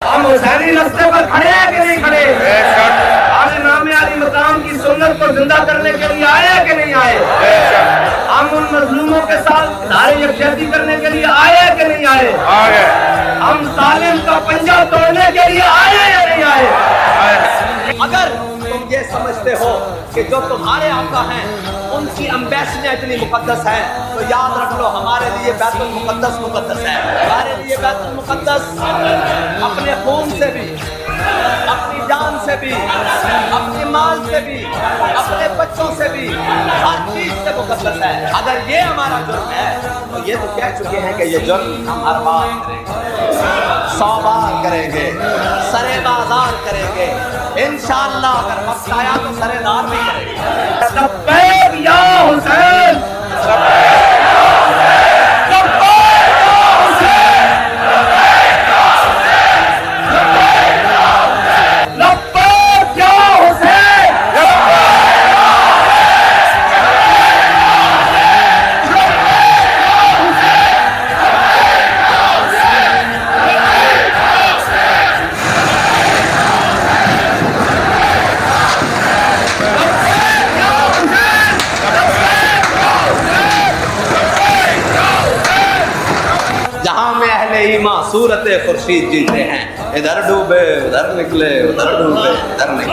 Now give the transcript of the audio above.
ہم حسینی راستے پر کھڑے ہیں کہ نہیں کھڑے؟ ہم نام علی مقام کی سنت کو زندہ کرنے کے لیے آئے کہ نہیں آئے؟ ہم ان مظلوموں کے ساتھ ادارے یکجہتی کرنے کے لیے آئے کہ نہیں آئے؟ ہم ظالم کا پنجہ توڑنے کے لیے آئے یا نہیں آئے؟ اگر تم یہ سمجھتے ہو کہ جو تمہارے آقا ہیں ان کی امبیسیاں اتنی مقدس ہیں تو یاد رکھ لو ہمارے لیے بیت المقدس مقدس ہے. ہمارے لیے بیت المقدس اپنے خون سے بھی، اپنی جان سے بھی، اپنے مال سے بھی، اپنے بچوں سے بھی، ہر چیز سے مقدس ہے. اگر یہ ہمارا جرم ہے تو یہ تو کہہ چکے ہیں کہ یہ جرم ہم ہر بار کریں گے، 100 بار کریں گے، سرے بازار کریں گے انشاءاللہ. اگر وقت آیا تو سرے دار بھی کریں گے. لبیک یا حسین، جہاں میں اہل ایمان صورت خورشید جیتے ہیں، ادھر ڈوبے ادھر نکلے، ادھر ڈوبے ادھر نکلے.